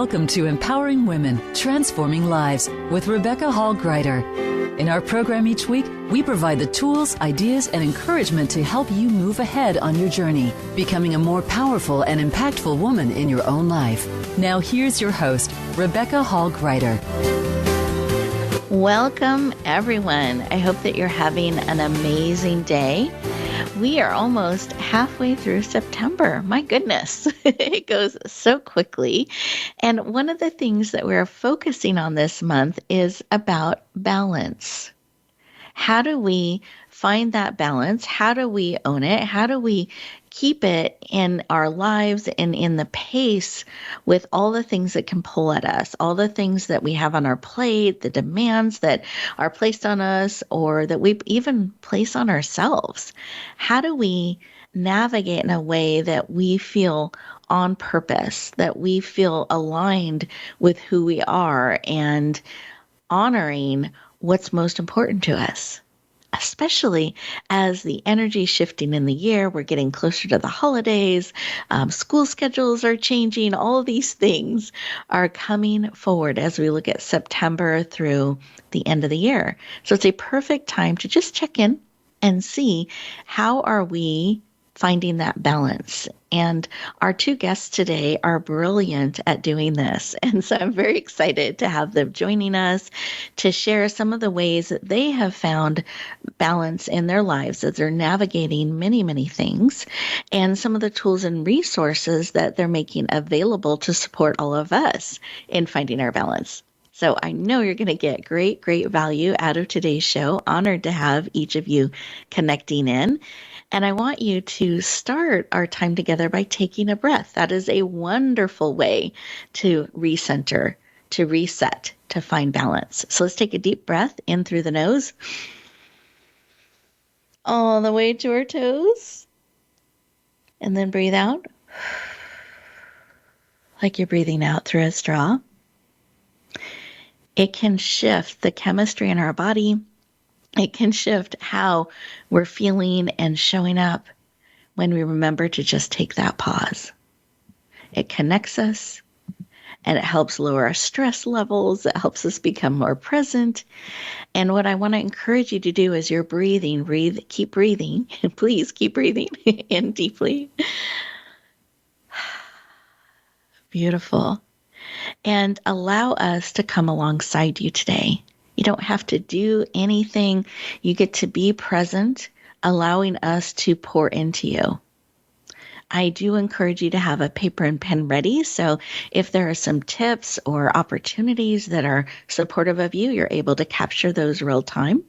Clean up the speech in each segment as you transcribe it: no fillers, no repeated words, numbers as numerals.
Welcome to Empowering Women, Transforming Lives with Rebecca Hall Gruyter. In our program each week, we provide the tools, ideas, and encouragement to help you move ahead on your journey, becoming a more powerful and impactful woman in your own life. Now here's your host, Rebecca Hall Gruyter. Welcome, everyone. I hope that you're having an amazing day. We are almost halfway through September. My goodness, it goes so quickly. And one of the things that we're focusing on this month is about balance. How do we find that balance? How do we own it? How do we keep it in our lives and in the pace with all the things that can pull at us, all the things that we have on our plate, the demands that are placed on us or that we even place on ourselves? How do we navigate in a way that we feel on purpose, that we feel aligned with who we are and honoring what's most important to us? Especially as the energy is shifting in the year, we're getting closer to the holidays, school schedules are changing, all of these things are coming forward as we look at September through the end of the year. So it's a perfect time to just check in and see how are we finding that balance. And our two guests today are brilliant at doing this. And so I'm very excited to have them joining us to share some of the ways that they have found balance in their lives as they're navigating many, many things, and some of the tools and resources that they're making available to support all of us in finding our balance. So I know you're going to get great value out of today's show. Honored to have each of you connecting in. And I want you to start our time together by taking a breath. That is a wonderful way to recenter, to reset, to find balance. So let's take a deep breath in through the nose, all the way to our toes, and then breathe out like you're breathing out through a straw. It can shift the chemistry in our body. It can shift how we're feeling and showing up when we remember to just take that pause. It connects us and it helps lower our stress levels. It helps us become more present. And what I want to encourage you to do as you're breathing, keep breathing. Please keep breathing in deeply. Beautiful. And allow us to come alongside you today. You don't have to do anything. You get to be present, allowing us to pour into you. I do encourage you to have a paper and pen ready. So if there are some tips or opportunities that are supportive of you, you're able to capture those real time.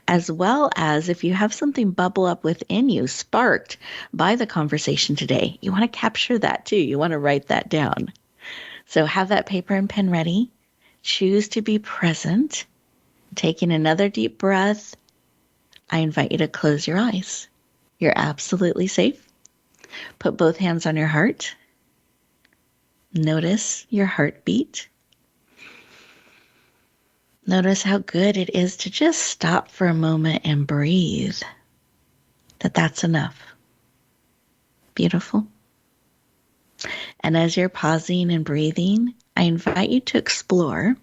As well as if you have something bubble up within you, sparked by the conversation today, you want to capture that too. You want to write that down. So have that paper and pen ready. Choose to be present. Taking another deep breath, I invite you to close your eyes. You're absolutely safe. Put both hands on your heart. Notice your heartbeat. Notice how good it is to just stop for a moment and breathe. That's enough. Beautiful. And as you're pausing and breathing, I invite you to explore,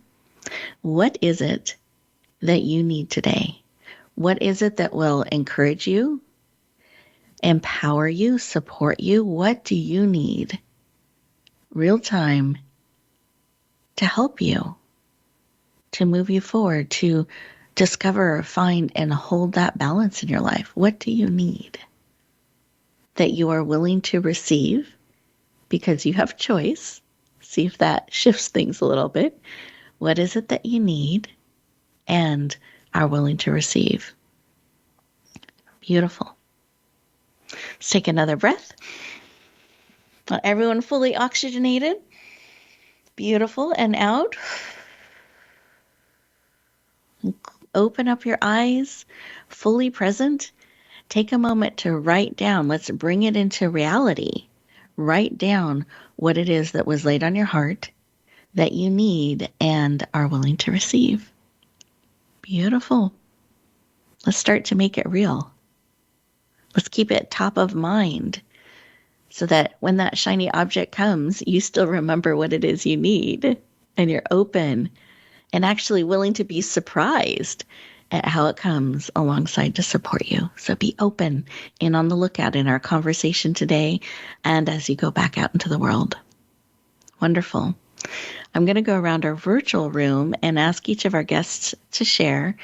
what is it that you need today? What is it that will encourage you, empower you, support you? What do you need real time to help you, to move you forward, to discover, find, and hold that balance in your life? What do you need that you are willing to receive because you have choice? See if that shifts things a little bit. What is it that you need and are willing to receive? Beautiful. Let's take another breath. Want everyone fully oxygenated. Beautiful. And out. Open up your eyes, fully present. Take a moment to write down. Let's bring it into reality. Write down what it is that was laid on your heart that you need and are willing to receive. Beautiful. Let's start to make it real. Let's keep it top of mind so that when that shiny object comes, you still remember what it is you need, and you're open and actually willing to be surprised at how it comes alongside to support you. So be open and on the lookout in our conversation today and as you go back out into the world. Wonderful. I'm going to go around our virtual room and ask each of our guests to share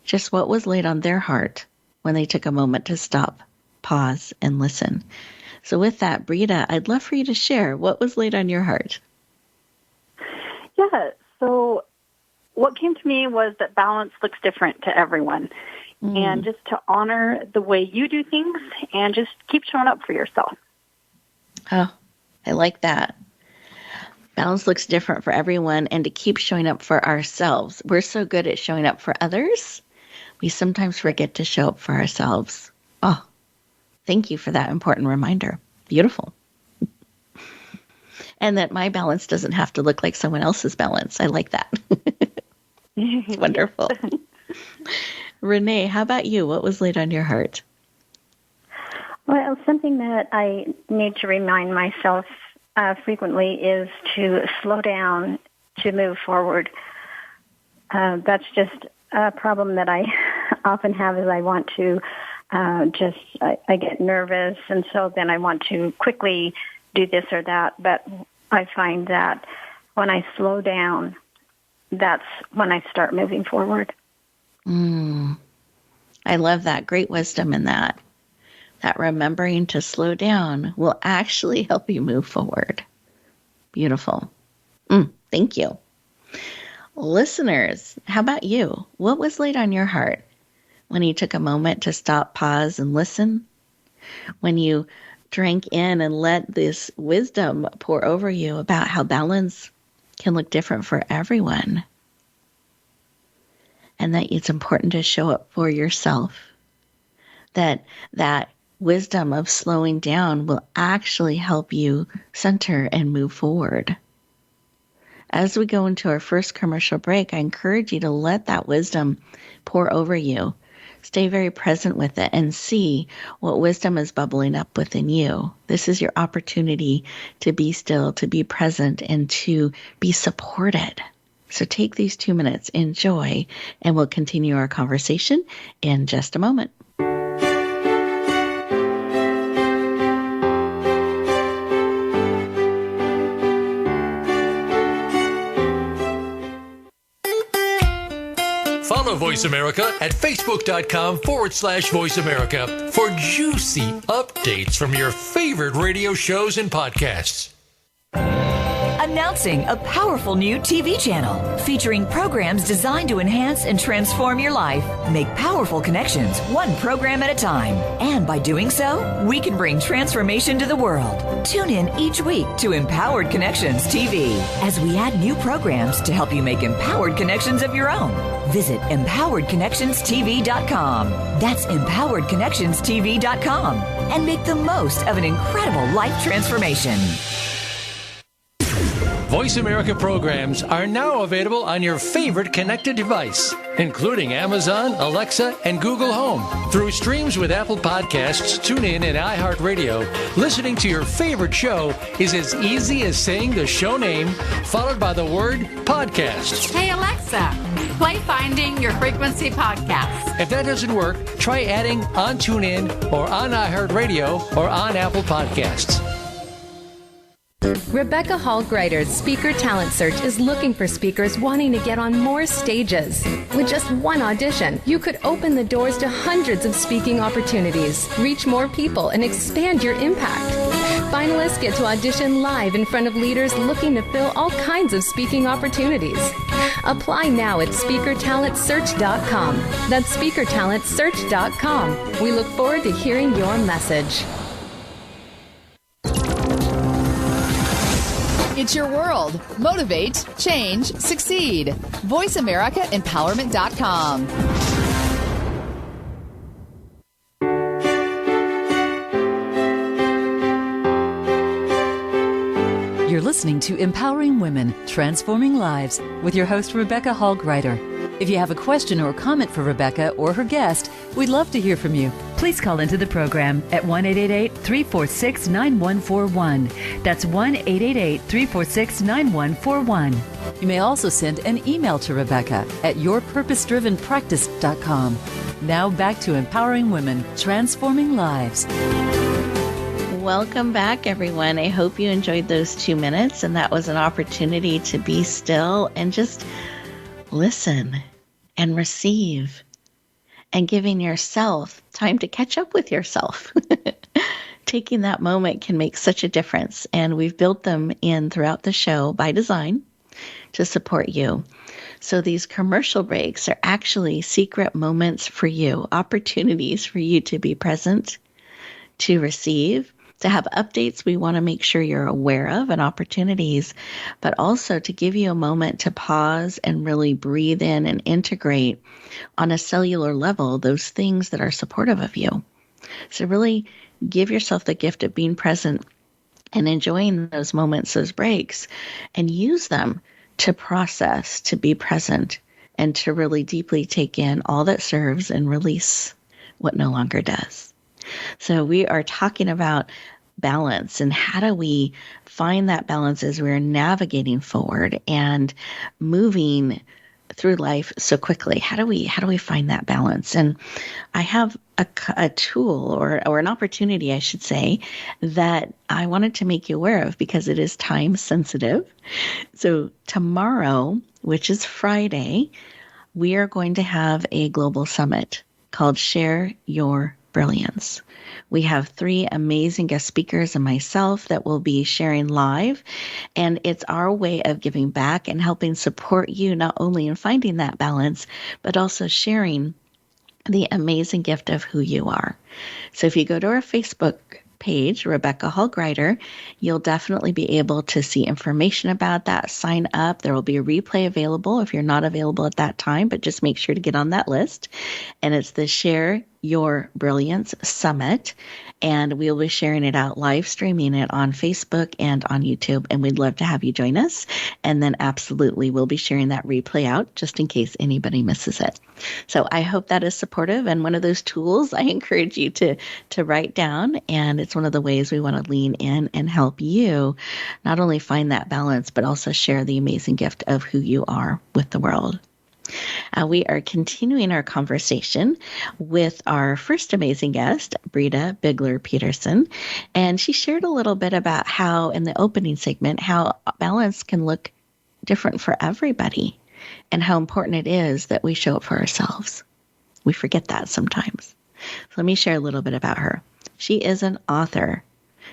just what was laid on their heart when they took a moment to stop, pause, and listen. So with that, Brita, I'd love for you to share what was laid on your heart. Yeah, so what came to me was that balance looks different to everyone. And just to honor the way you do things and just keep showing up for yourself. Oh, I like that. Balance looks different for everyone, and to keep showing up for ourselves. We're so good at showing up for others, we sometimes forget to show up for ourselves. Oh, thank you for that important reminder. Beautiful. And that my balance doesn't have to look like someone else's balance. I like that. It's wonderful. Renee, how about you? What was laid on your heart? Well, something that I need to remind myself frequently is to slow down to move forward. That's just a problem that I often have is I want to I get nervous, and so then I want to quickly do this or that. But I find that when I slow down, that's when I start moving forward. I love that. Great wisdom in that. That remembering to slow down will actually help you move forward. Beautiful. Thank you. Listeners, how about you? What was laid on your heart when you took a moment to stop, pause, and listen? When you drank in and let this wisdom pour over you about how balance can look different for everyone, and that it's important to show up for yourself, that wisdom of slowing down will actually help you center and move forward. As we go into our first commercial break, I encourage you to let that wisdom pour over you. Stay very present with it and see what wisdom is bubbling up within you. This is your opportunity to be still, to be present, and to be supported. So take these 2 minutes, enjoy, and we'll continue our conversation in just a moment. Follow Voice America at Facebook.com/Voice America for juicy updates from your favorite radio shows and podcasts. Announcing a powerful new TV channel featuring programs designed to enhance and transform your life. Make powerful connections, one program at a time. And by doing so, we can bring transformation to the world. Tune in each week to Empowered Connections TV as we add new programs to help you make empowered connections of your own. Visit empoweredconnectionstv.com. That's empoweredconnectionstv.com. And make the most of an incredible life transformation. Voice America programs are now available on your favorite connected device, including Amazon, Alexa, and Google Home. Through streams with Apple Podcasts, TuneIn, and iHeartRadio, listening to your favorite show is as easy as saying the show name followed by the word podcast. Hey, Alexa, play Finding Your Frequency podcast. If that doesn't work, try adding on TuneIn or on iHeartRadio or on Apple Podcasts. Rebecca Hall Gruyter's Speaker Talent Search is looking for speakers wanting to get on more stages. With just one audition, you could open the doors to hundreds of speaking opportunities, reach more people, and expand your impact. Finalists get to audition live in front of leaders looking to fill all kinds of speaking opportunities. Apply now at SpeakerTalentSearch.com. That's SpeakerTalentSearch.com. We look forward to hearing your message. It's your world. Motivate, change, succeed. VoiceAmericaEmpowerment.com. You're listening to Empowering Women, Transforming Lives with your host, Rebecca Hall Gruyter. If you have a question or comment for Rebecca or her guest, we'd love to hear from you. Please call into the program at 1-888-346-9141. That's 1-888-346-9141. You may also send an email to Rebecca at yourpurposedrivenpractice.com. Now back to empowering women, transforming lives. Welcome back, everyone. I hope you enjoyed those 2 minutes, and that was an opportunity to be still and just listen and receive, and giving yourself time to catch up with yourself. Taking that moment can make such a difference, and we've built them in throughout the show by design to support you. So these commercial breaks are actually secret moments for you, opportunities for you to be present, to receive, to have updates we want to make sure you're aware of and opportunities, but also to give you a moment to pause and really breathe in and integrate on a cellular level those things that are supportive of you. So really give yourself the gift of being present and enjoying those moments, those breaks, and use them to process, to be present, and to really deeply take in all that serves and release what no longer does. So we are talking about balance, and how do we find that balance as we're navigating forward and moving through life so quickly? How do we find that balance? And I have a tool or an opportunity, I should say, that I wanted to make you aware of because it is time sensitive. So tomorrow, which is Friday, we are going to have a global summit called Share Your Brilliance. We have 3 amazing guest speakers and myself that will be sharing live, and it's our way of giving back and helping support you not only in finding that balance, but also sharing the amazing gift of who you are. So if you go to our Facebook page, Rebecca Hall Gruyter, you'll definitely be able to see information about that. Sign up. There will be a replay available if you're not available at that time, but just make sure to get on that list. And it's the Share Your Brilliance Summit. And we'll be sharing it out, live streaming it on Facebook and on YouTube. And we'd love to have you join us. And then absolutely, we'll be sharing that replay out just in case anybody misses it. So I hope that is supportive. And one of those tools I encourage you to write down. And it's one of the ways we want to lean in and help you not only find that balance, but also share the amazing gift of who you are with the world. We are continuing our conversation with our first amazing guest, Brita Peterson, and she shared a little bit about how, in the opening segment, how balance can look different for everybody and how important it is that we show up for ourselves. We forget that sometimes. So let me share a little bit about her. She is an author.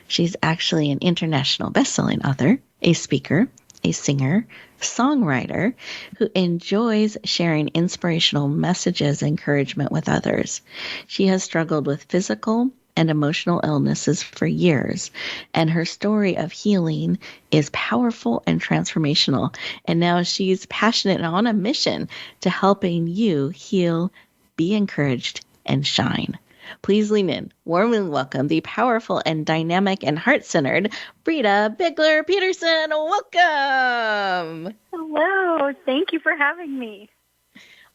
She's actually an international best-selling author, a speaker, a singer, songwriter who enjoys sharing inspirational messages and encouragement with others. She has struggled with physical and emotional illnesses for years, and her story of healing is powerful and transformational. And now she's passionate and on a mission to helping you heal, be encouraged, and shine. Please lean in. Warmly welcome the powerful and dynamic and heart-centered Brita Peterson. Welcome. Hello. Thank you for having me.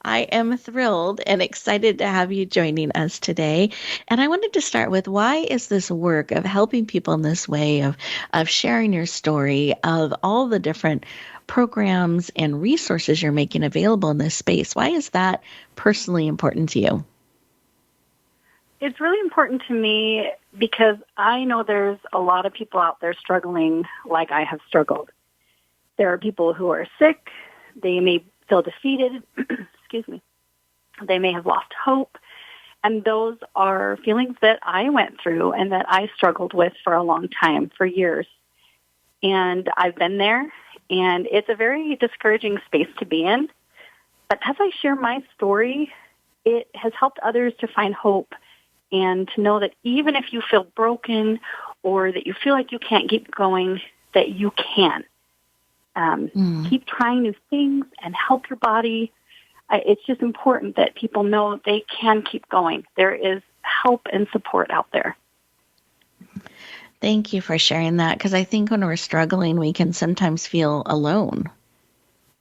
I am thrilled and excited to have you joining us today. And I wanted to start with, why is this work of helping people in this way, of sharing your story, of all the different programs and resources you're making available in this space, why is that personally important to you? It's really important to me because I know there's a lot of people out there struggling like I have struggled. There are people who are sick. They may feel defeated. Excuse me. They may have lost hope. And those are feelings that I went through and that I struggled with for a long time, for years. And I've been there, and it's a very discouraging space to be in. But as I share my story, it has helped others to find hope and to know that even if you feel broken or that you feel like you can't keep going, that you can. Keep trying new things and help your body. It's just important that people know they can keep going. There is help and support out there. Thank you for sharing that, because I think when we're struggling, we can sometimes feel alone.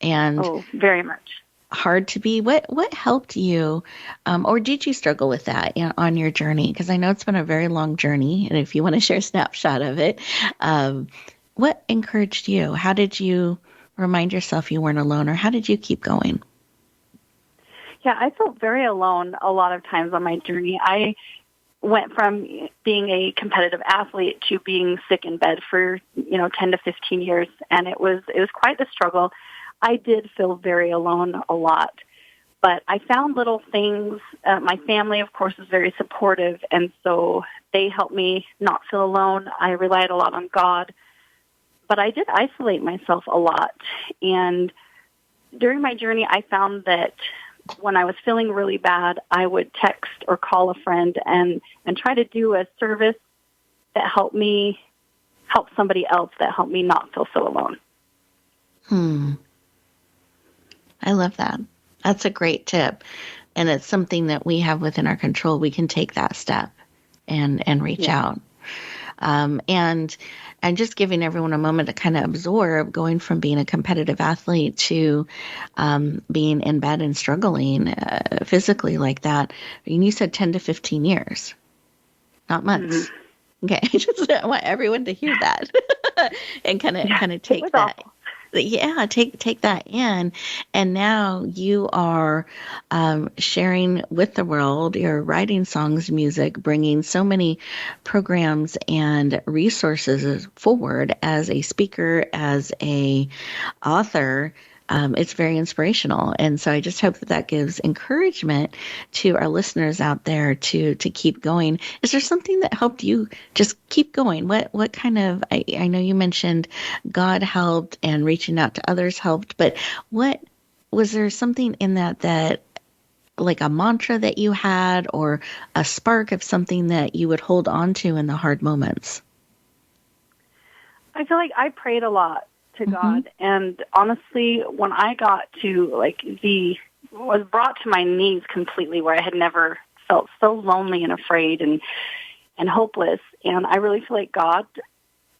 And oh, very much. hard to be? What helped you, or did you struggle with that on your journey? Because I know it's been a very long journey, and if you want to share a snapshot of it, what encouraged you? How did you remind yourself you weren't alone, or how did you keep going? Yeah, I felt very alone a lot of times on my journey. I went from being a competitive athlete to being sick in bed for 10 to 15 years, and it was quite the struggle. I did feel very alone a lot, but I found little things. My family, of course, is very supportive, and so they helped me not feel alone. I relied a lot on God, but I did isolate myself a lot. And during my journey, I found that when I was feeling really bad, I would text or call a friend and try to do a service that helped me help somebody else, that helped me not feel so alone. I love that. That's a great tip. And it's something that we have within our control. We can take that step and reach out. And just giving everyone a moment to kind of absorb going from being a competitive athlete to being in bed and struggling physically like that. And you said 10 to 15 years, not months. Mm-hmm. Okay. I just want everyone to hear that and kind of take that. Awful. Yeah, take that in. And now you are sharing with the world. You're writing songs, music, bringing so many programs and resources forward as a speaker, as a author. It's very inspirational. And so I just hope that gives encouragement to our listeners out there to keep going. Is there something that helped you just keep going? What kind of, I know you mentioned God helped and reaching out to others helped, but was there something in that like a mantra that you had or a spark of something that you would hold on to in the hard moments? I feel like I prayed a lot to God. And honestly, when I got to was brought to my knees completely, where I had never felt so lonely and afraid and hopeless. And I really feel like God,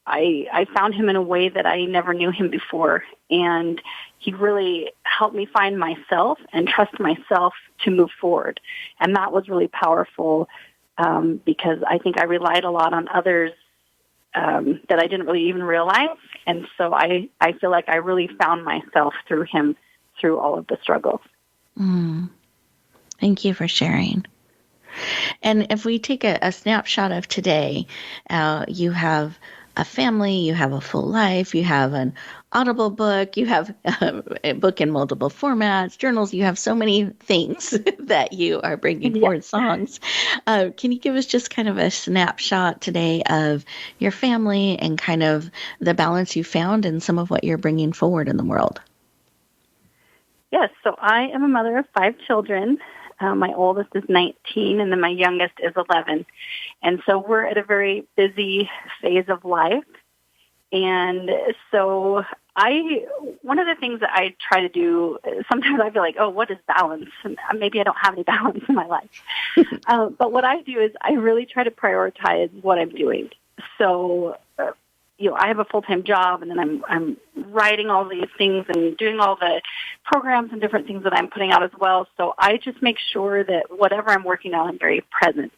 I found him in a way that I never knew him before. And he really helped me find myself and trust myself to move forward. And that was really powerful because I think I relied a lot on others that I didn't really even realize. And so I feel like I really found myself through him, through all of the struggles. Thank you for sharing. And if we take a snapshot of today, you have a family, you have a full life, you have an Audible book, you have a book in multiple formats, journals, you have so many things that you are bringing forward, songs. Can you give us just kind of a snapshot today of your family and kind of the balance you found and some of what you're bringing forward in the world? Yes, so I am a mother of 5 children. My oldest is 19, and then my youngest is 11. And so we're at a very busy phase of life. And so one of the things that I try to do, sometimes I feel like, oh, what is balance? And maybe I don't have any balance in my life. But what I do is I really try to prioritize what I'm doing. So, I have a full-time job, and then I'm writing all these things and doing all the programs and different things that I'm putting out as well. So I just make sure that whatever I'm working on, I'm very present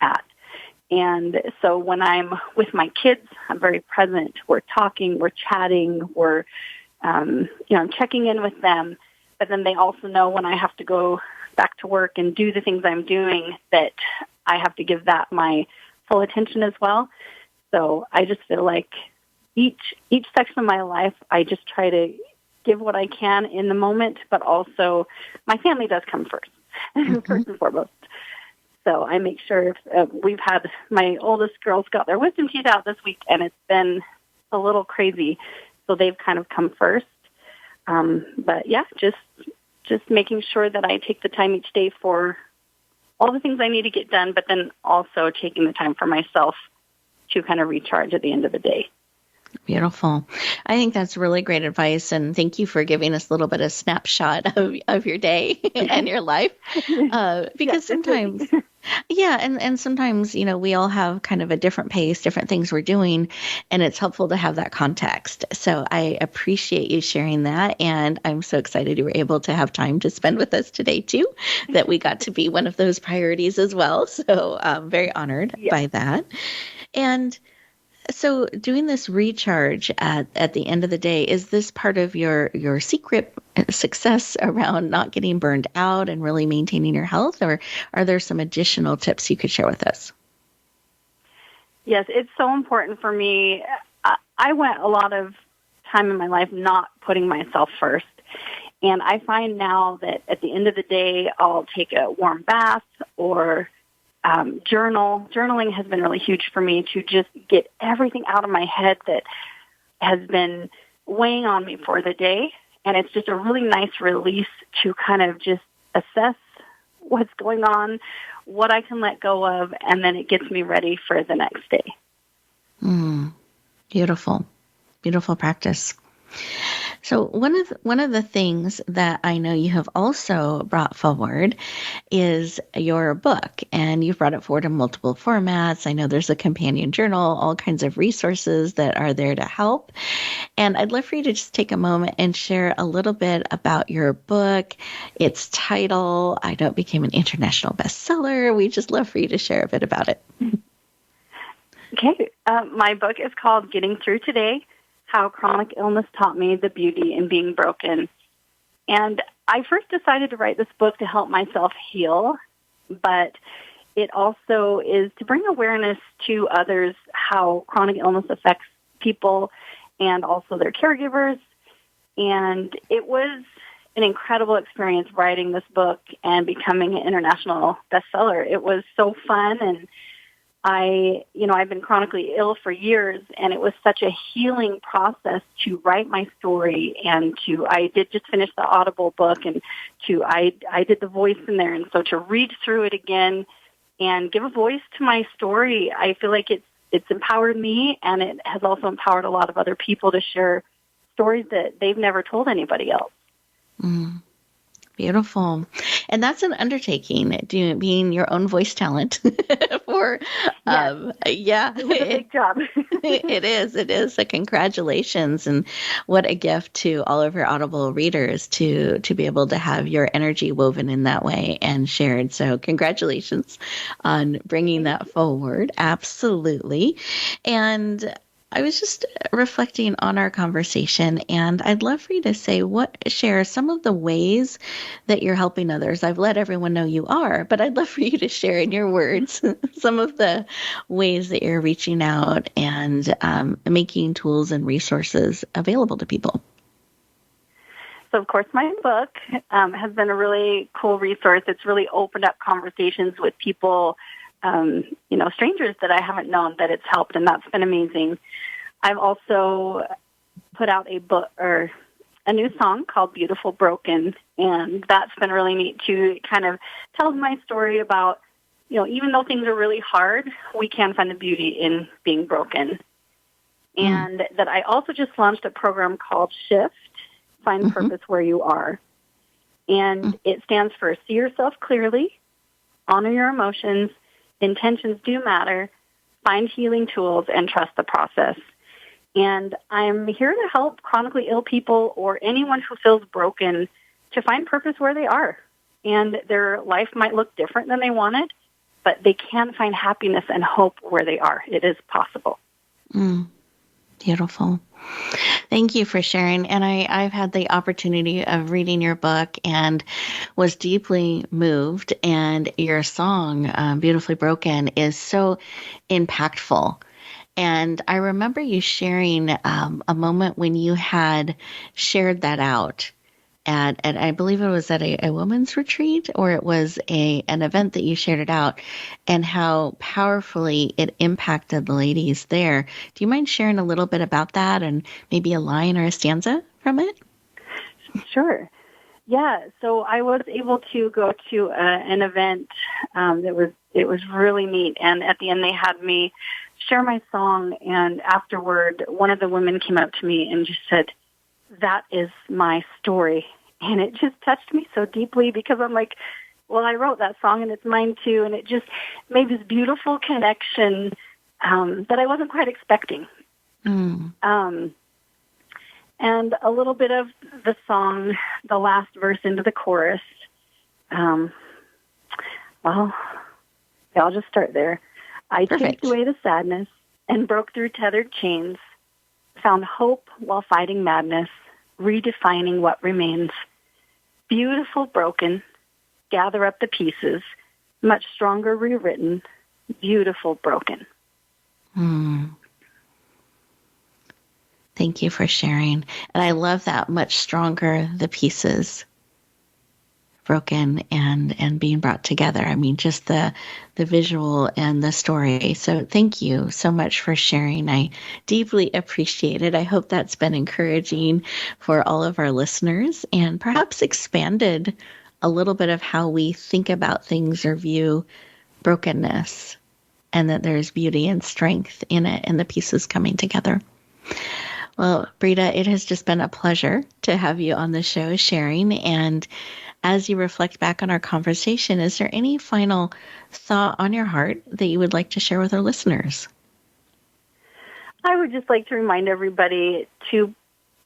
at. And so when I'm with my kids, I'm very present. We're talking, we're chatting, I'm checking in with them. But then they also know when I have to go back to work and do the things I'm doing that I have to give that my full attention as well. So I just feel like each section of my life, I just try to give what I can in the moment, but also my family does come first, first and foremost. So I make sure we've had my oldest girls got their wisdom teeth out this week, and it's been a little crazy. So they've kind of come first. But yeah, just making sure that I take the time each day for all the things I need to get done, but then also taking the time for myself to kind of recharge at the end of the day. Beautiful. I think that's really great advice, and thank you for giving us a little bit of snapshot of your day and your life. Because sometimes, and sometimes, we all have kind of a different pace, different things we're doing, and it's helpful to have that context. So I appreciate you sharing that, and I'm so excited you were able to have time to spend with us today too, that we got to be one of those priorities as well. So I'm very honored by that. And so doing this recharge at the end of the day, is this part of your secret success around not getting burned out and really maintaining your health, or are there some additional tips you could share with us? Yes, it's so important for me. I went a lot of time in my life not putting myself first. And I find now that at the end of the day, I'll take a warm bath or journal. Journaling has been really huge for me to just get everything out of my head that has been weighing on me for the day. And it's just a really nice release to kind of just assess what's going on, what I can let go of, and then it gets me ready for the next day. Beautiful. Beautiful practice. So one of the things that I know you have also brought forward is your book, and you've brought it forward in multiple formats. I know there's a companion journal, all kinds of resources that are there to help. And I'd love for you to just take a moment and share a little bit about your book, its title. I know it became an international bestseller. We just love for you to share a bit about it. Okay. My book is called Getting Through Today: How Chronic Illness Taught Me the Beauty in Being Broken. And I first decided to write this book to help myself heal, but it also is to bring awareness to others how chronic illness affects people and also their caregivers. And it was an incredible experience writing this book and becoming an international bestseller. It was so fun, and I've been chronically ill for years, and it was such a healing process to write my story, and I did just finish the Audible book, and I did the voice in there, and so to read through it again and give a voice to my story, I feel like it's empowered me, and it has also empowered a lot of other people to share stories that they've never told anybody else. Beautiful. And that's an undertaking, being your own voice talent for, It was a big job. It is. So congratulations. And what a gift to all of your Audible readers to be able to have your energy woven in that way and shared. So congratulations on bringing that forward. Absolutely. And I was just reflecting on our conversation, and I'd love for you to share some of the ways that you're helping others. I've let everyone know you are, but I'd love for you to share in your words some of the ways that you're reaching out and making tools and resources available to people. So, of course, my book has been a really cool resource. It's really opened up conversations with people, strangers that I haven't known, that it's helped, and that's been amazing. I've also put out a book or a new song called Beautiful Broken, and that's been really neat to kind of tell my story about, even though things are really hard, we can find the beauty in being broken. And that I also just launched a program called Shift, Find Purpose Where You Are. And it stands for See Yourself Clearly, Honor Your Emotions, Intentions Do Matter, Find Healing Tools, and Trust the Process. And I'm here to help chronically ill people or anyone who feels broken to find purpose where they are. And their life might look different than they wanted, but they can find happiness and hope where they are. It is possible. Beautiful. Thank you for sharing. And I've had the opportunity of reading your book and was deeply moved. And your song, Beautifully Broken, is so impactful. And I remember you sharing a moment when you had shared that out at I believe it was at a women's retreat, or it was an event that you shared it out, and how powerfully it impacted the ladies there. Do you mind sharing a little bit about that and maybe a line or a stanza from it? Sure. Yeah, so I was able to go to an event that was it was really neat. And at the end, they had me share my song. And afterward, one of the women came up to me and just said, "That is my story." And it just touched me so deeply because I'm like, well, I wrote that song and it's mine too. And it just made this beautiful connection that I wasn't quite expecting. And a little bit of the song, the last verse into the chorus. Well, I'll just start there. I chased away the sadness and broke through tethered chains, found hope while fighting madness, redefining what remains. Beautiful broken, gather up the pieces, much stronger rewritten, beautiful broken. Thank you for sharing. And I love that, much stronger the pieces broken and being brought together. I mean, just the visual and the story. So thank you so much for sharing. I deeply appreciate it. I hope that's been encouraging for all of our listeners and perhaps expanded a little bit of how we think about things or view brokenness, and that there's beauty and strength in it and the pieces coming together. Well, Brita, it has just been a pleasure to have you on the show sharing. And as you reflect back on our conversation, is there any final thought on your heart that you would like to share with our listeners? I would just like to remind everybody to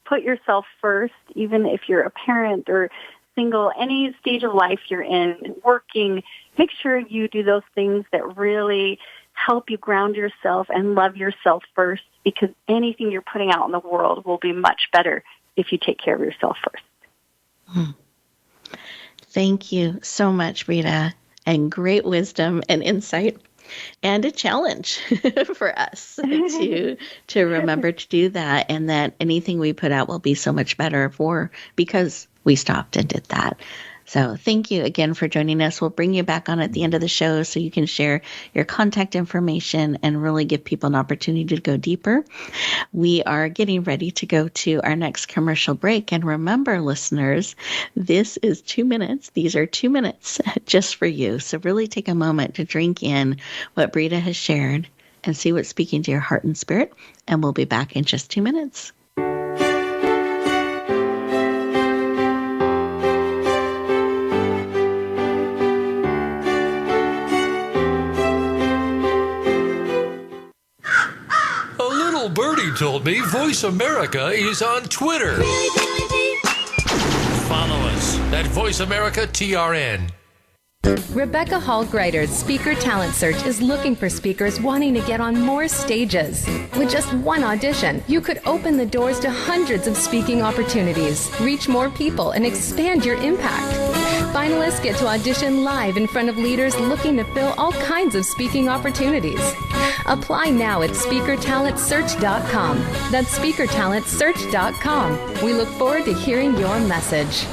put yourself first, even if you're a parent or single, any stage of life you're in, working. Make sure you do those things that really help you ground yourself and love yourself first, because anything you're putting out in the world will be much better if you take care of yourself first. Thank you so much, Brita, and great wisdom and insight, and a challenge for us to remember to do that, and that anything we put out will be so much better because we stopped and did that. So thank you again for joining us. We'll bring you back on at the end of the show so you can share your contact information and really give people an opportunity to go deeper. We are getting ready to go to our next commercial break. And remember, listeners, this is 2 minutes. These are 2 minutes just for you. So really take a moment to drink in what Brita has shared and see what's speaking to your heart and spirit. And we'll be back in just 2 minutes. Birdie told me Voice America is on Twitter. Follow us at Voice America TRN. Rebecca Hall Gruyter's Speaker Talent Search is looking for speakers wanting to get on more stages. With just one audition, you could open the doors to hundreds of speaking opportunities, reach more people, and expand your impact. Finalists get to audition live in front of leaders looking to fill all kinds of speaking opportunities. Apply now at SpeakerTalentSearch.com. That's SpeakerTalentSearch.com. We look forward to hearing your message.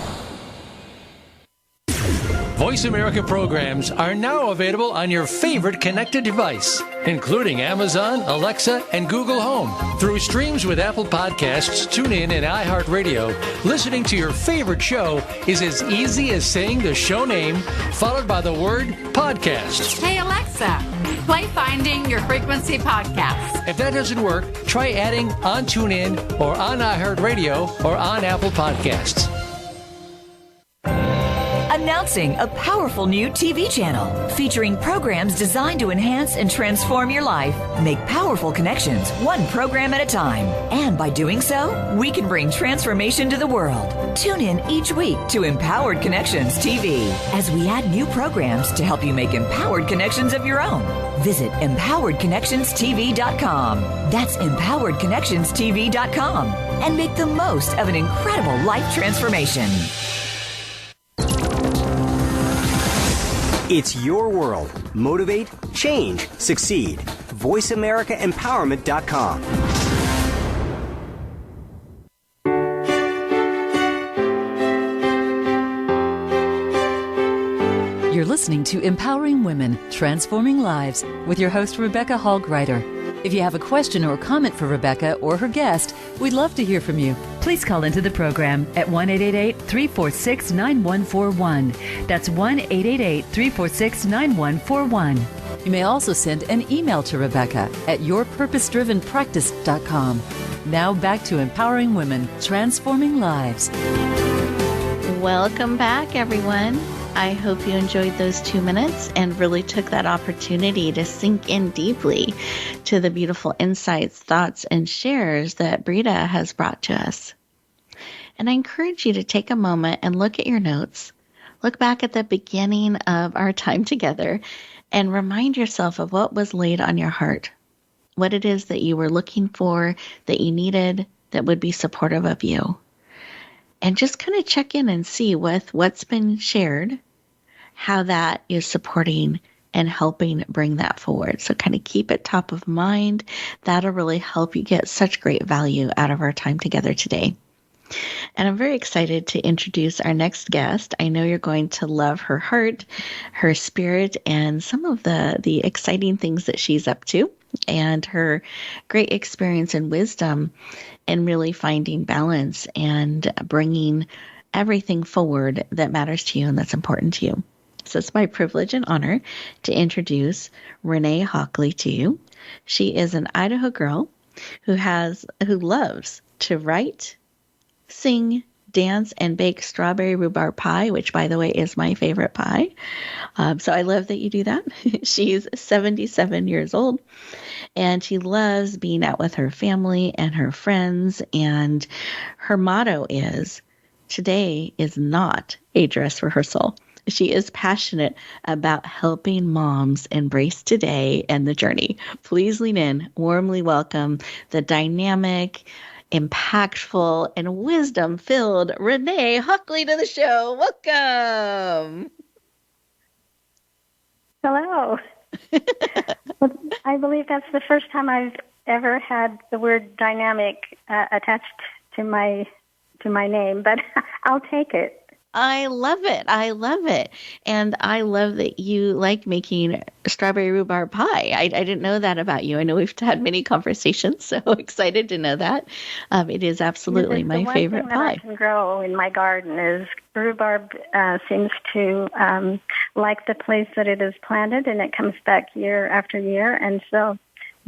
Voice America programs are now available on your favorite connected device, including Amazon, Alexa, and Google Home. Through streams with Apple Podcasts, TuneIn, and iHeartRadio, listening to your favorite show is as easy as saying the show name followed by the word podcast. Hey, Alexa, play Finding Your Frequency podcast. If that doesn't work, try adding on TuneIn or on iHeartRadio or on Apple Podcasts. Announcing a powerful new TV channel featuring programs designed to enhance and transform your life. Make powerful connections, one program at a time. And by doing so, we can bring transformation to the world. Tune in each week to Empowered Connections TV as we add new programs to help you make empowered connections of your own. Visit EmpoweredConnectionsTV.com. That's EmpoweredConnectionsTV.com. And make the most of an incredible life transformation. It's your world. Motivate, change, succeed. VoiceAmericaEmpowerment.com. You're listening to Empowering Women, Transforming Lives with your host, Rebecca Hall Gruyter. If you have a question or comment for Rebecca or her guest, we'd love to hear from you. please call into the program at 1-888-346-9141. That's 1-888-346-9141. You may also send an email to Rebecca at yourpurposedrivenpractice.com. Now back to Empowering Women, Transforming Lives. Welcome back, everyone. I hope you enjoyed those 2 minutes and really took that opportunity to sink in deeply to the beautiful insights, thoughts, and shares that Brita has brought to us. And I encourage you to take a moment and look at your notes, look back at the beginning of our time together, and remind yourself of what was laid on your heart, what it is that you were looking for, that you needed, that would be supportive of you. And just kind of check in and see with what's been shared, how that is supporting and helping bring that forward. So kind of keep it top of mind. That'll really help you get such great value out of our time together today. And I'm very excited to introduce our next guest. I know you're going to love her heart, her spirit, and some of the exciting things that she's up to, and her great experience and wisdom in really finding balance and bringing everything forward that matters to you and that's important to you. So it's my privilege and honor to introduce Renee Hawkley to you. She is an Idaho girl who loves to write, sing, dance, and bake strawberry rhubarb pie, which, by the way, is my favorite pie. So I love that you do that. She's 77 years old, and she loves being out with her family and her friends. And her motto is, today is not a dress rehearsal. She is passionate about helping moms embrace today and the journey. Please lean in, warmly welcome the dynamic, impactful, and wisdom-filled Renee Hawkley to the show. Welcome. Hello. Well, I believe that's the first time I've ever had the word dynamic attached to my name, but I'll take it. I love it. I love it. And I love that you like making strawberry rhubarb pie. I didn't know that about you. I know we've had many conversations, so excited to know that. It is absolutely my favorite pie. The one thing that I can grow in my garden is rhubarb. Seems to like the place that it is planted, and it comes back year after year. And so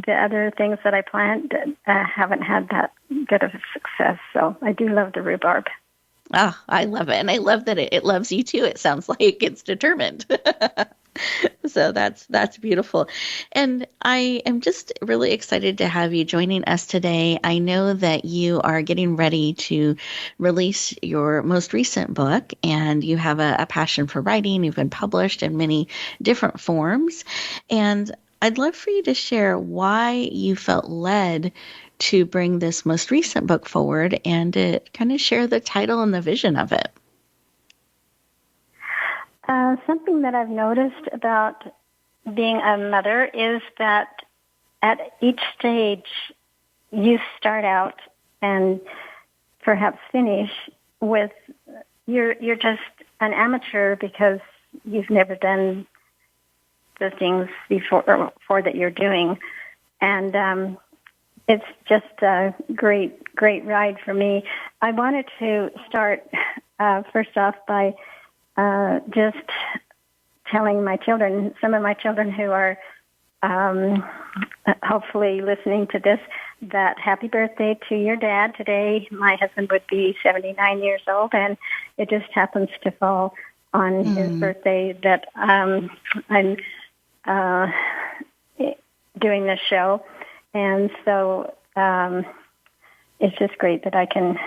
the other things that I plant haven't had that good of a success. So I do love the rhubarb. Oh, I love it. And I love that it loves you too. It sounds like it's determined. So that's beautiful. And I am just really excited to have you joining us today. I know that you are getting ready to release your most recent book, and you have a passion for writing. You've been published in many different forms. And I'd love for you to share why you felt led to bring this most recent book forward and to kind of share the title and the vision of it. Something that I've noticed about being a mother is that at each stage you start out and perhaps finish with you're just an amateur because you've never done the things before that you're doing, and it's just a great ride for me. I wanted to start first off by just telling my children, some of my children who are hopefully listening to this, that happy birthday to your dad. Today, my husband would be 79 years old, and it just happens to fall on his birthday that I'm doing this show. And so it's just great that I can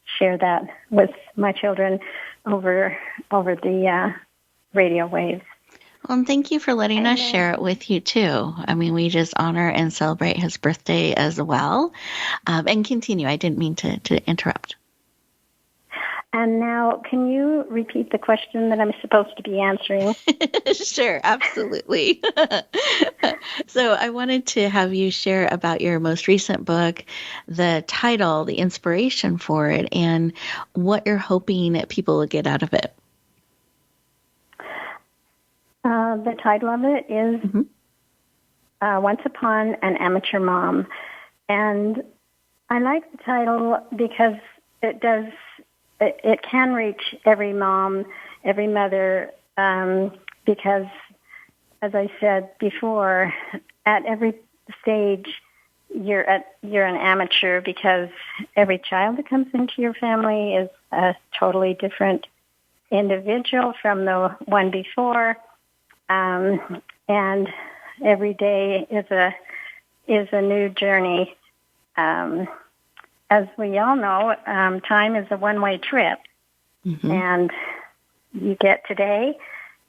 share that with my children over the radio waves. Well, and thank you for letting us share it with you, too. I mean, we just honor and celebrate his birthday as well. And continue. I didn't mean to interrupt. And now, can you repeat the question that I'm supposed to be answering? Sure, absolutely. So I wanted to have you share about your most recent book, the title, the inspiration for it, and what you're hoping that people will get out of it. The title of it is Once Upon an Amateur Mom. And I like the title because it can reach every mom, every mother, because, as I said before, at every stage you're an amateur, because every child that comes into your family is a totally different individual from the one before, and every day is a new journey. As we all know, time is a one-way trip, and you get today,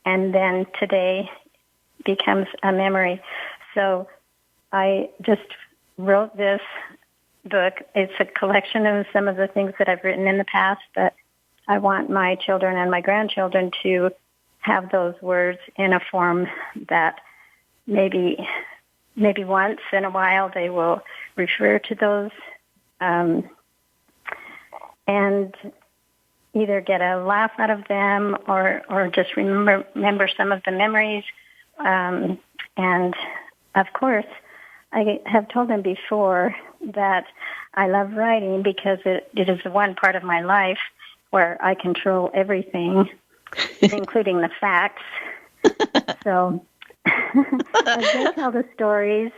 and then today becomes a memory. So I just wrote this book. It's a collection of some of the things that I've written in the past, but I want my children and my grandchildren to have those words in a form that maybe once in a while they will refer to those and either get a laugh out of them or just remember some of the memories. And of course, I have told them before that I love writing because it is the one part of my life where I control everything, including the facts. So as they tell the stories,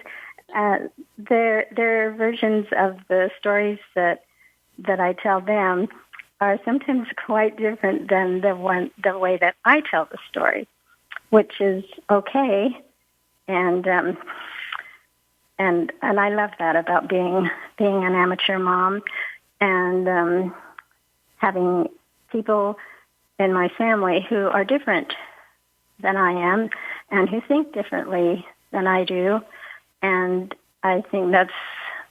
their versions of the stories that I tell them are sometimes quite different than the way that I tell the story, which is okay. And I love that about being an amateur mom and having people in my family who are different than I am and who think differently than I do. And I think that's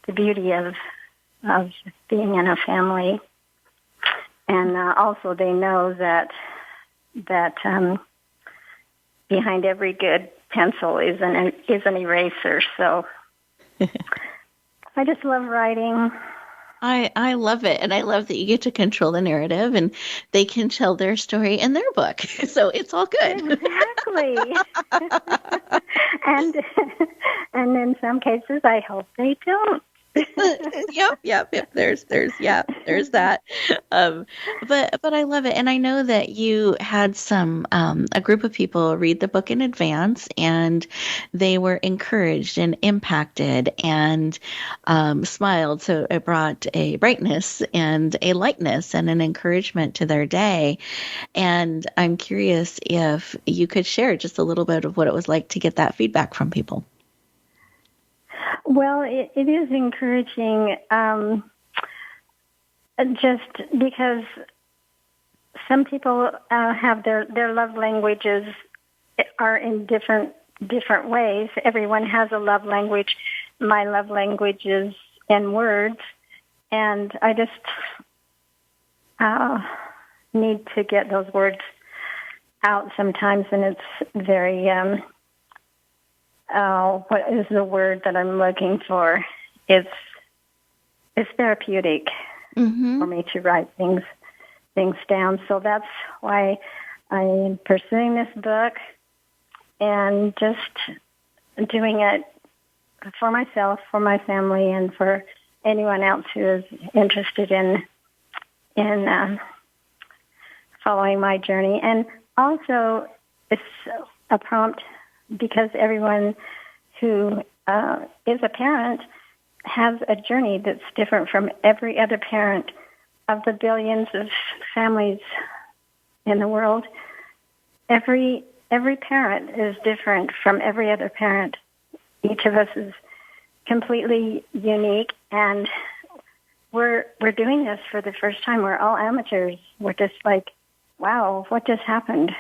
the beauty of being in a family. And also they know that behind every good pencil is an eraser. So I just love writing. I love it. And I love that you get to control the narrative and they can tell their story in their book. So it's all good. Exactly. and in some cases, I hope they don't. Yep. There's that. But I love it. And I know that you had a group of people read the book in advance and they were encouraged and impacted and smiled. So it brought a brightness and a lightness and an encouragement to their day. And I'm curious if you could share just a little bit of what it was like to get that feedback from people. Well, it is encouraging, just because some people have their love languages are in different ways. Everyone has a love language. My love language is in words, and I just need to get those words out sometimes, and it's very... what is the word that I'm looking for? It's therapeutic for me to write things down. So that's why I'm pursuing this book and just doing it for myself, for my family, and for anyone else who is interested in following my journey. And also, it's a prompt because everyone who is a parent has a journey that's different from every other parent. Of the billions of families in the world, every parent is different from every other parent. Each of us is completely unique, and we're doing this for the first time. We're all amateurs. We're just like, wow, what just happened?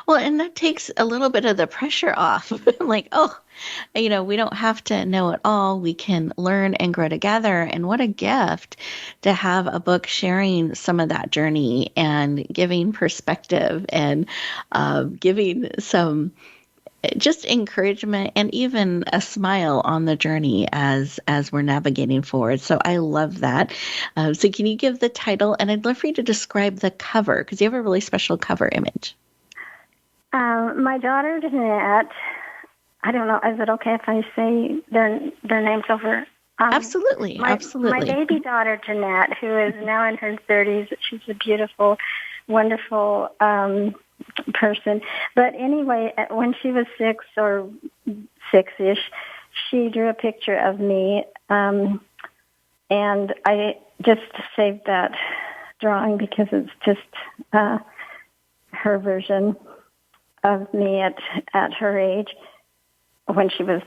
Well, and that takes a little bit of the pressure off. Like, we don't have to know it all. We can learn and grow together. And what a gift to have a book sharing some of that journey and giving perspective and giving some just encouragement and even a smile on the journey as we're navigating forward. So I love that. So can you give the title? And I'd love for you to describe the cover, because you have a really special cover image. My daughter, Jeanette, I don't know, is it okay if I say their names over Absolutely. My baby daughter, Jeanette, who is now in her 30s, she's a beautiful, wonderful person. But anyway, when she was 6 or 6-ish, she drew a picture of me, and I just saved that drawing because it's just her version of me at her age when she was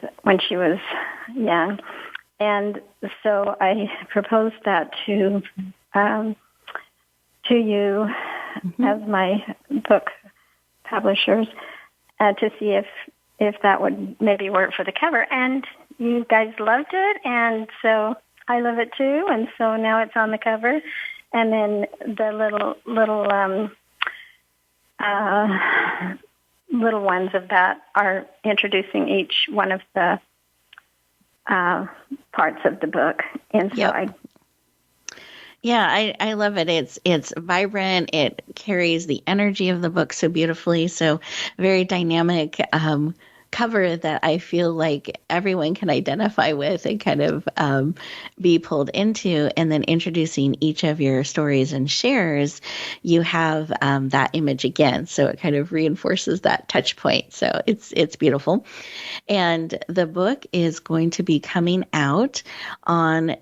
young. And so I proposed that to you as my book publishers to see if that would maybe work for the cover. And you guys loved it, and so I love it too. And so now it's on the cover. And then the little ones of that are introducing each one of the parts of the book inside. Yep. Yeah, I love it. It's vibrant. It carries the energy of the book so beautifully. So very dynamic cover that I feel like everyone can identify with and kind of be pulled into. And then introducing each of your stories and shares, you have that image again. So it kind of reinforces that touch point. So it's beautiful. And the book is going to be coming out on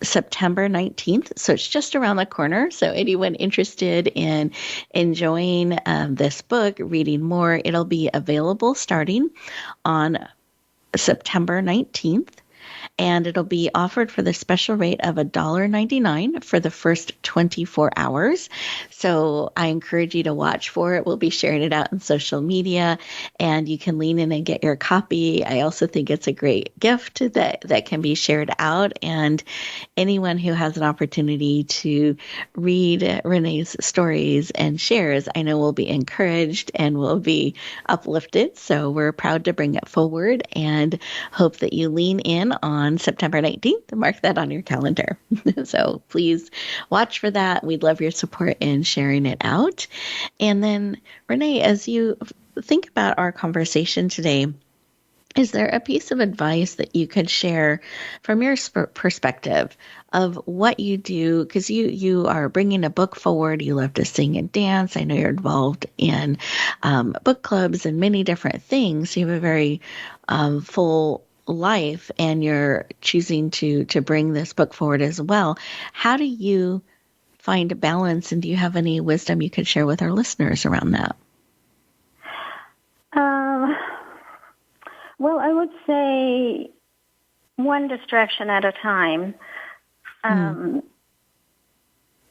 September 19th. So it's just around the corner. So anyone interested in enjoying this book, reading more, it'll be available starting on September 19th. And it'll be offered for the special rate of $1.99 for the first 24 hours. So I encourage you to watch for it. We'll be sharing it out on social media, and you can lean in and get your copy. I also think it's a great gift that can be shared out. And anyone who has an opportunity to read Renee's stories and shares, I know will be encouraged and will be uplifted. So we're proud to bring it forward and hope that you lean in on September 19th. Mark that on your calendar. So please watch for that. We'd love your support in sharing it out. And then, Renee, as you think about our conversation today, is there a piece of advice that you could share from your perspective of what you do? Because you are bringing a book forward. You love to sing and dance. I know you're involved in book clubs and many different things. You have a very full life, and you're choosing to bring this book forward as well. How do you find a balance, and do you have any wisdom you could share with our listeners around that? Well, I would say one distraction at a time.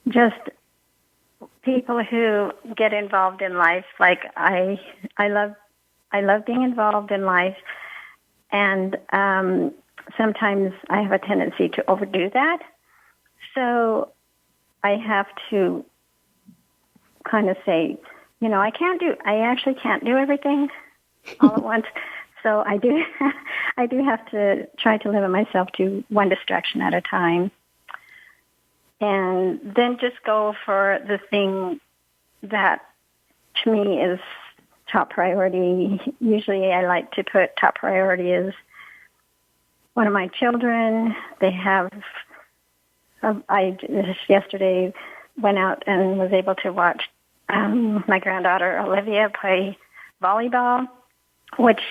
Just people who get involved in life, like I love being involved in life, and sometimes I have a tendency to overdo that. So I have to kind of say, I actually can't do everything all at once. So I do have to try to limit myself to one distraction at a time, and then just go for the thing that to me is top priority. Usually I like to put top priority as one of my children. They have, I just yesterday went out and was able to watch my granddaughter Olivia play volleyball, which,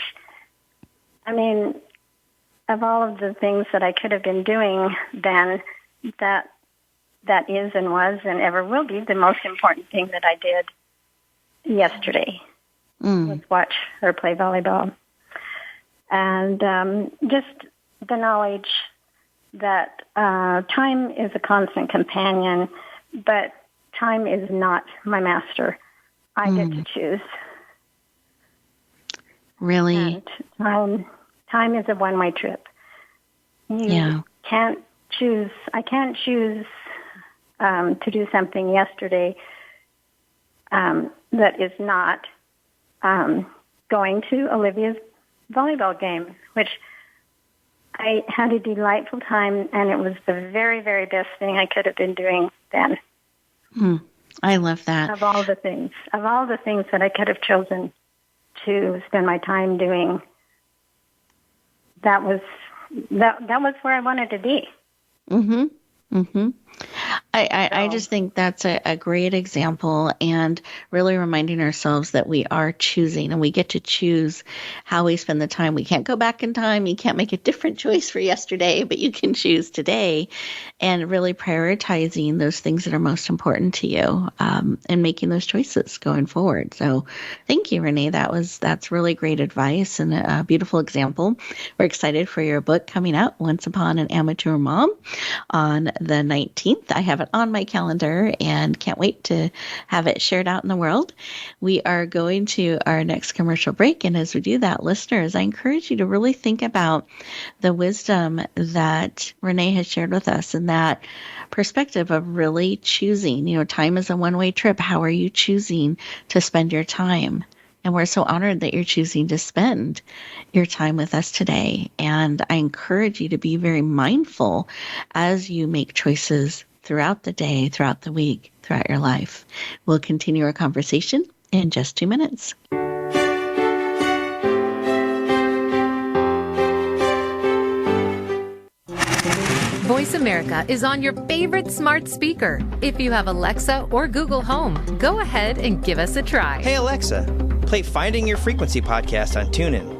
of all of the things that I could have been doing then, that is and was and ever will be the most important thing that I did yesterday. Was watch her play volleyball. And just the knowledge that time is a constant companion, but time is not my master. I get to choose. Really? And time is a one-way trip. You can't choose. I can't choose to do something yesterday that is not going to Olivia's volleyball game, which I had a delightful time, and it was the very, very best thing I could have been doing then. I love that. Of all the things that I could have chosen to spend my time doing, that was that was where I wanted to be. Mm-hmm. Mm-hmm. I just think that's a great example, and really reminding ourselves that we are choosing, and we get to choose how we spend the time. We can't go back in time. You can't make a different choice for yesterday, but you can choose today, and really prioritizing those things that are most important to you, and making those choices going forward. So thank you, Renee. That's really great advice and a beautiful example. We're excited for your book coming out, Once Upon an Amateur Mom, on the 19th. I have it on my calendar and can't wait to have it shared out in the world. We are going to our next commercial break, and as we do that, listeners, I encourage you to really think about the wisdom that Renee has shared with us, and that perspective of really choosing. Time is a one-way trip. How are you choosing to spend your time? And we're so honored that you're choosing to spend your time with us today. And I encourage you to be very mindful as you make choices throughout the day, throughout the week, throughout your life. We'll continue our conversation in just 2 minutes. Voice America is on your favorite smart speaker. If you have Alexa or Google Home, go ahead and give us a try. Hey, Alexa, play Finding Your Frequency podcast on TuneIn.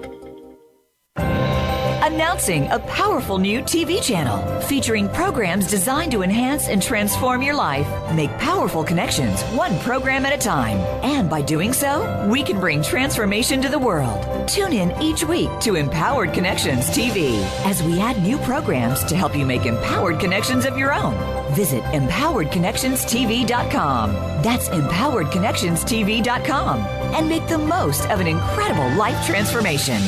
Announcing a powerful new TV channel featuring programs designed to enhance and transform your life. Make powerful connections, one program at a time. And by doing so, we can bring transformation to the world. Tune in each week to Empowered Connections TV as we add new programs to help you make empowered connections of your own. Visit empoweredconnectionstv.com. That's empoweredconnectionstv.com. And make the most of an incredible life transformation.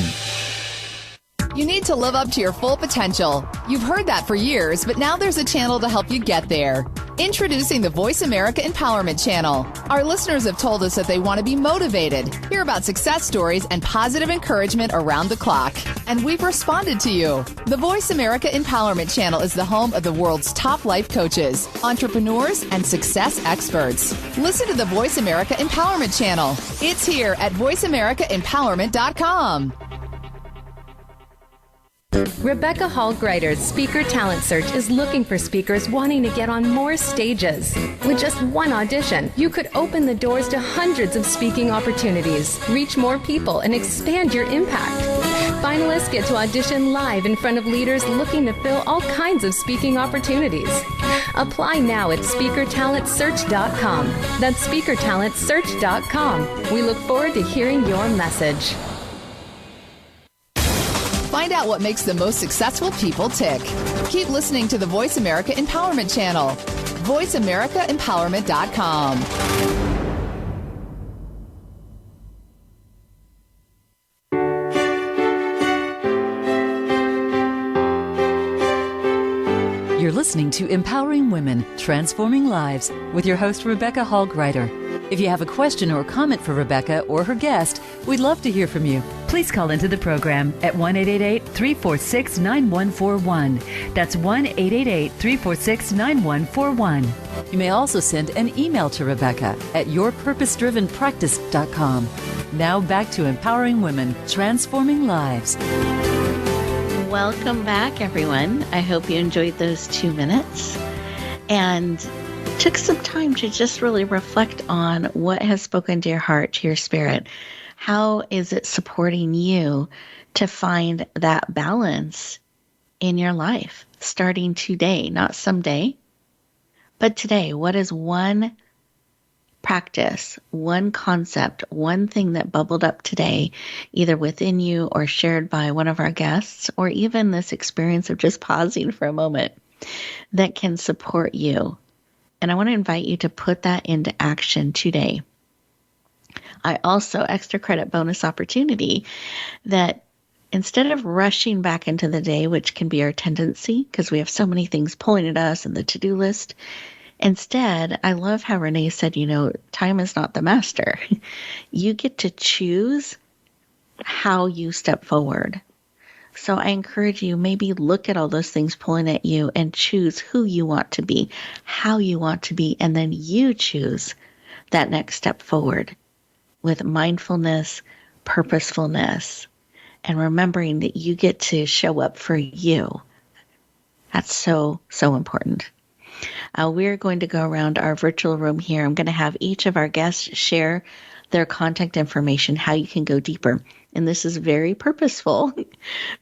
You need to live up to your full potential. You've heard that for years, but now there's a channel to help you get there. Introducing the Voice America Empowerment Channel. Our listeners have told us that they want to be motivated, hear about success stories, and positive encouragement around the clock. And we've responded to you. The Voice America Empowerment Channel is the home of the world's top life coaches, entrepreneurs, and success experts. Listen to the Voice America Empowerment Channel. It's here at voiceamericaempowerment.com. Rebecca Hall Gruyter's Speaker Talent Search is looking for speakers wanting to get on more stages. With just one audition, you could open the doors to hundreds of speaking opportunities, reach more people, and expand your impact. Finalists get to audition live in front of leaders looking to fill all kinds of speaking opportunities. Apply now at speakertalentsearch.com. That's speakertalentsearch.com. We look forward to hearing your message. Find out what makes the most successful people tick. Keep listening to the Voice America Empowerment Channel. VoiceAmericaEmpowerment.com. You're listening to Empowering Women, Transforming Lives with your host, Rebecca Hall Gruyter. If you have a question or comment for Rebecca or her guest, we'd love to hear from you. Please call into the program at 1-888-346-9141. That's 1-888-346-9141. You may also send an email to Rebecca at yourpurposedrivenpractice.com. Now back to Empowering Women, Transforming Lives. Welcome back, everyone. I hope you enjoyed those 2 minutes and took some time to just really reflect on what has spoken to your heart, to your spirit. How is it supporting you to find that balance in your life starting today, not someday, but today? What is one practice, one concept, one thing that bubbled up today, either within you or shared by one of our guests, or even this experience of just pausing for a moment, that can support you? And I want to invite you to put that into action today. I also, extra credit bonus opportunity, that instead of rushing back into the day, which can be our tendency because we have so many things pulling at us and the to-do list, instead, I love how Renee said, time is not the master. You get to choose how you step forward. So I encourage you, maybe look at all those things pulling at you and choose who you want to be, how you want to be, and then you choose that next step forward with mindfulness, purposefulness, and remembering that you get to show up for you. That's so, so important. We're going to go around our virtual room here. I'm going to have each of our guests share their contact information, how you can go deeper. And this is very purposeful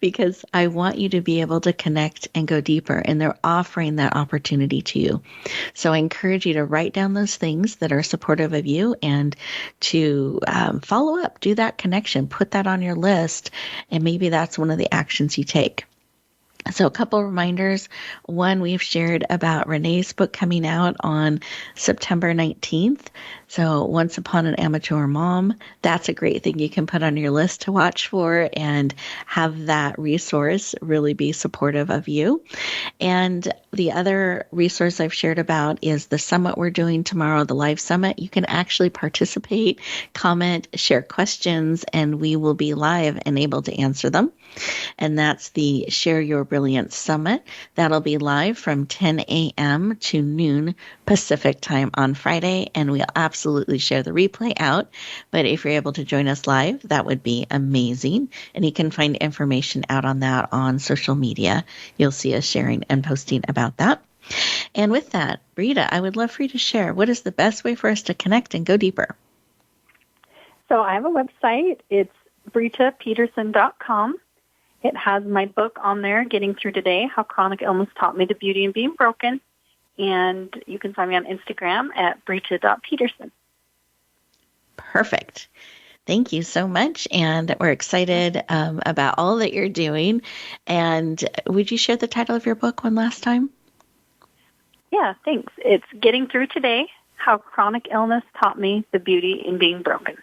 because I want you to be able to connect and go deeper, and they're offering that opportunity to you. So I encourage you to write down those things that are supportive of you and to follow up, do that connection, put that on your list, and maybe that's one of the actions you take. So a couple reminders. One, we've shared about Renee's book coming out on September 19th. So Once Upon an Amateur Mom, that's a great thing you can put on your list to watch for and have that resource really be supportive of you. And the other resource I've shared about is the summit we're doing tomorrow, the live summit. You can actually participate, comment, share questions, and we will be live and able to answer them. And that's the Share Your Brilliance Summit. That'll be live from 10 a.m. to noon Pacific time on Friday, and we'll absolutely share the replay out. But if you're able to join us live, that would be amazing. And you can find information out on that on social media. You'll see us sharing and posting about that. And with that, Brita, I would love for you to share what is the best way for us to connect and go deeper. So I have a website. It's BritaPeterson.com. It has my book on there, Getting Through Today, How Chronic Illness Taught Me the Beauty in Being Broken. And you can find me on Instagram at Brita.Peterson. Perfect. Thank you so much. And we're excited about all that you're doing. And would you share the title of your book one last time? Yeah, thanks. It's Getting Through Today, How Chronic Illness Taught Me the Beauty in Being Broken.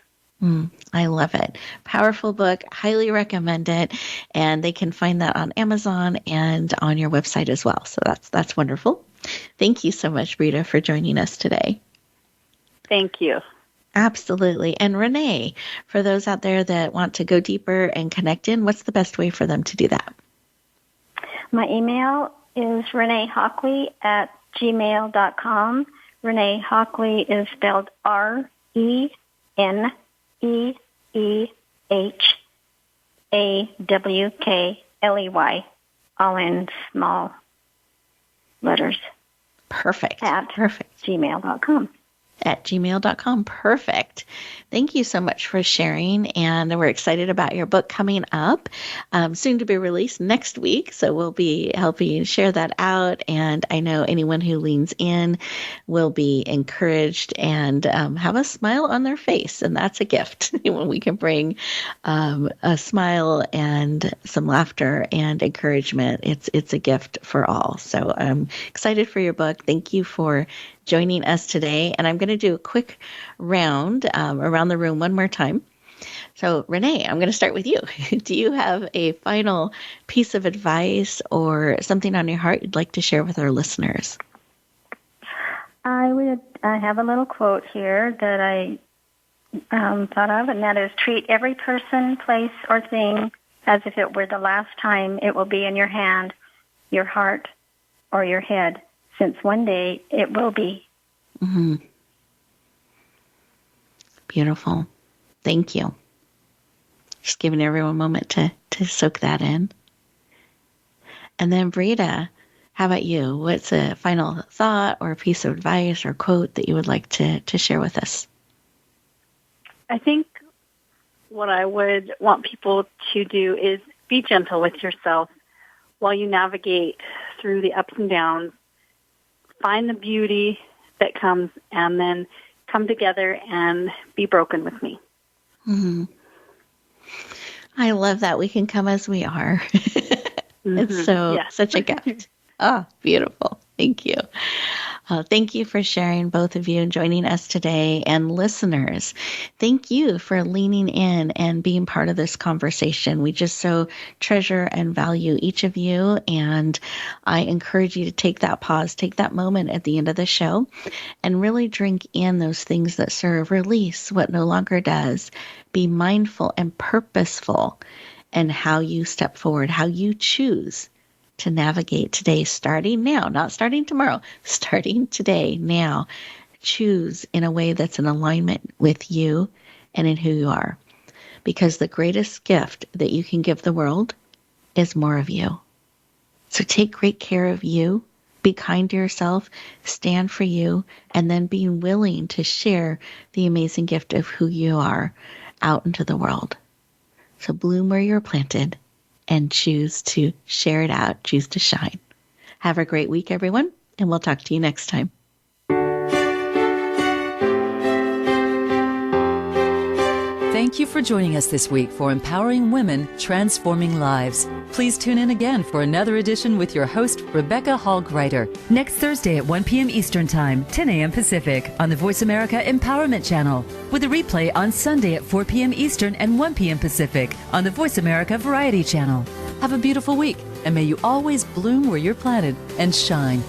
I love it. Powerful book. Highly recommend it. And they can find that on Amazon and on your website as well. So that's wonderful. Thank you so much, Brita, for joining us today. Thank you. Absolutely. And Renee, for those out there that want to go deeper and connect in, what's the best way for them to do that? My email is reneehawkley@gmail.com. Renee Hawkley is spelled RENEEHAWKLEY, all in small letters. Perfect. Perfect. gmail.com. At gmail.com. Perfect. Thank you so much for sharing. And we're excited about your book coming up, soon to be released next week. So we'll be helping you share that out. And I know anyone who leans in will be encouraged and have a smile on their face. And that's a gift when we can bring a smile and some laughter and encouragement. It's a gift for all. So I'm excited for your book. Thank you for joining us today. And I'm going to do a quick round around the room one more time. So Renee, I'm going to start with you. Do you have a final piece of advice or something on your heart you'd like to share with our listeners? I have a little quote here that I thought of, and that is, treat every person, place, or thing as if it were the last time it will be in your hand, your heart, or your head, since one day it will be. Mm-hmm. Beautiful. Thank you. Just giving everyone a moment to soak that in. And then Brita, how about you? What's a final thought or a piece of advice or quote that you would like to share with us? I think what I would want people to do is be gentle with yourself while you navigate through the ups and downs. Find the beauty that comes, and then come together and be broken with me. Mm-hmm. I love that. We can come as we are. It's such a gift. Oh, beautiful. Thank you. Thank you for sharing, both of you, and joining us today. And listeners, thank you for leaning in and being part of this conversation. We just so treasure and value each of you. And I encourage you to take that pause, take that moment at the end of the show, and really drink in those things that serve. Release what no longer does. Be mindful and purposeful in how you step forward, how you choose to navigate today, starting now, not starting tomorrow, starting today, now. Choose in a way that's in alignment with you and in who you are. because the greatest gift that you can give the world is more of you. So take great care of you, be kind to yourself, stand for you, and then being willing to share the amazing gift of who you are out into the world. So bloom where you're planted and choose to share it out, choose to shine. Have a great week, everyone, and we'll talk to you next time. Thank you for joining us this week for Empowering Women, Transforming Lives. Please tune in again for another edition with your host, Rebecca Hall-Gruyter, next Thursday at 1 p.m. Eastern Time, 10 a.m. Pacific, on the Voice America Empowerment Channel, with a replay on Sunday at 4 p.m. Eastern and 1 p.m. Pacific on the Voice America Variety Channel. Have a beautiful week, and may you always bloom where you're planted and shine.